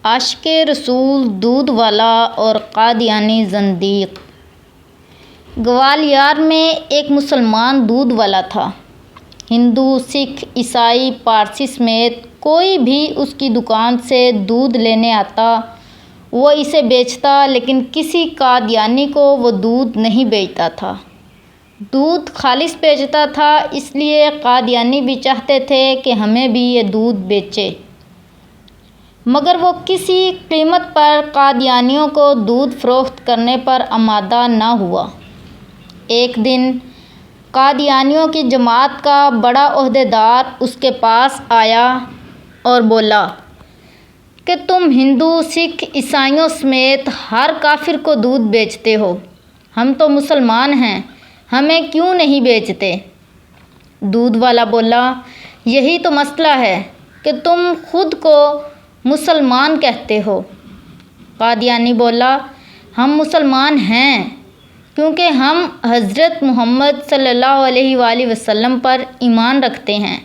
عاشق رسول دودھ والا اور قادیانی زندیق۔ گوالیار میں ایک مسلمان دودھ والا تھا۔ ہندو، سکھ، عیسائی، پارسی سمیت کوئی بھی اس کی دکان سے دودھ لینے آتا وہ اسے بیچتا، لیکن کسی قادیانی کو وہ دودھ نہیں بیچتا تھا۔ دودھ خالص بیچتا تھا، اس لیے قادیانی بھی چاہتے تھے کہ ہمیں بھی یہ دودھ بیچے، مگر وہ کسی قیمت پر قادیانیوں کو دودھ فروخت کرنے پر آمادہ نہ ہوا۔ ایک دن قادیانیوں کی جماعت کا بڑا عہدیدار اس کے پاس آیا اور بولا کہ تم ہندو، سکھ، عیسائیوں سمیت ہر کافر کو دودھ بیچتے ہو، ہم تو مسلمان ہیں، ہمیں کیوں نہیں بیچتے؟ دودھ والا بولا، یہی تو مسئلہ ہے کہ تم خود کو مسلمان کہتے ہو۔ قادیانی بولا، ہم مسلمان ہیں کیونکہ ہم حضرت محمد صلی اللہ علیہ وآلہ وسلم پر ایمان رکھتے ہیں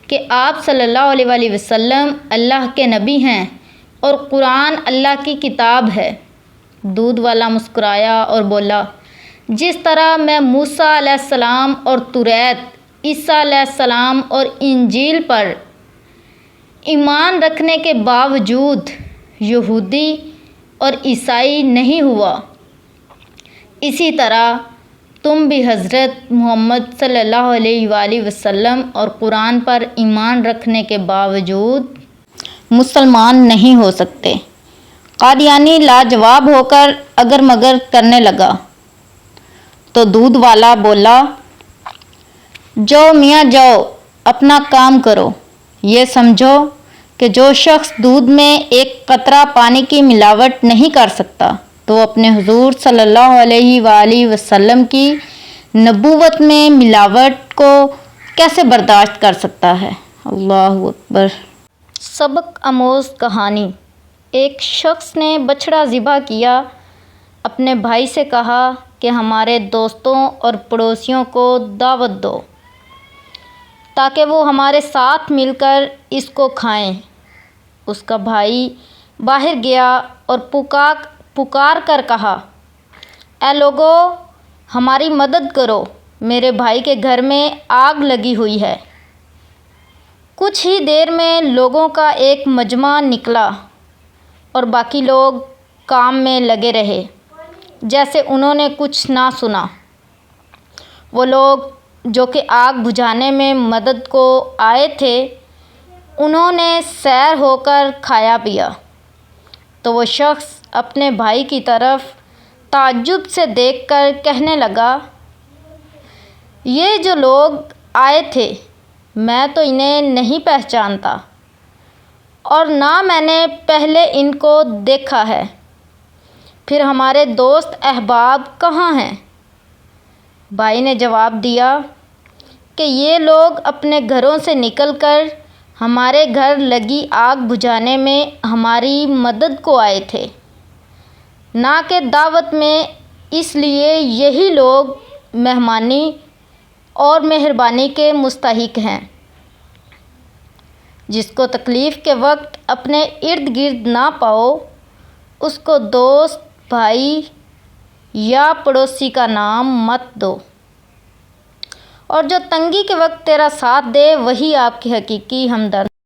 کہ آپ صلی اللہ علیہ وآلہ وسلم اللہ کے نبی ہیں اور قرآن اللہ کی کتاب ہے۔ دودھ والا مسکرایا اور بولا، جس طرح میں موسیٰ علیہ السلام اور توریت، عیسیٰ علیہ السلام اور انجیل پر ایمان رکھنے کے باوجود یہودی اور عیسائی نہیں ہوا، اسی طرح تم بھی حضرت محمد صلی اللہ علیہ وآلہ وسلم اور قرآن پر ایمان رکھنے کے باوجود مسلمان نہیں ہو سکتے۔ قادیانی لاجواب ہو کر اگر مگر کرنے لگا تو دودھ والا بولا، جاؤ میاں جاؤ، اپنا کام کرو۔ یہ سمجھو کہ جو شخص دودھ میں ایک قطرہ پانی کی ملاوٹ نہیں کر سکتا تو وہ اپنے حضور صلی اللہ علیہ وآلہ وسلم کی نبوت میں ملاوٹ کو کیسے برداشت کر سکتا ہے؟ اللہ اکبر۔ سبق آموز کہانی۔ ایک شخص نے بچڑا ذبح کیا، اپنے بھائی سے کہا کہ ہمارے دوستوں اور پڑوسیوں کو دعوت دو تاکہ وہ ہمارے ساتھ مل کر اس کو کھائیں۔ اس کا بھائی باہر گیا اور پکار کر کہا، اے لوگو، ہماری مدد کرو، میرے بھائی کے گھر میں آگ لگی ہوئی ہے۔ کچھ ہی دیر میں لوگوں کا ایک مجمع نکلا اور باقی لوگ کام میں لگے رہے جیسے انہوں نے کچھ نہ سنا۔ وہ لوگ جو کہ آگ بجھانے میں مدد کو آئے تھے، انہوں نے سیر ہو کر کھایا پیا، تو وہ شخص اپنے بھائی کی طرف تعجب سے دیکھ کر کہنے لگا، یہ جو لوگ آئے تھے میں تو انہیں نہیں پہچانتا اور نہ میں نے پہلے ان کو دیکھا ہے، پھر ہمارے دوست احباب کہاں ہیں؟ بھائی نے جواب دیا کہ یہ لوگ اپنے گھروں سے نکل کر ہمارے گھر لگی آگ بجھانے میں ہماری مدد کو آئے تھے، نہ کہ دعوت میں، اس لیے یہی لوگ مہمانی اور مہربانی کے مستحق ہیں۔ جس کو تکلیف کے وقت اپنے ارد گرد نہ پاؤ، اس کو دوست، بھائی یا پڑوسی کا نام مت دو، اور جو تنگی کے وقت تیرا ساتھ دے وہی آپ کی حقیقی ہمدرد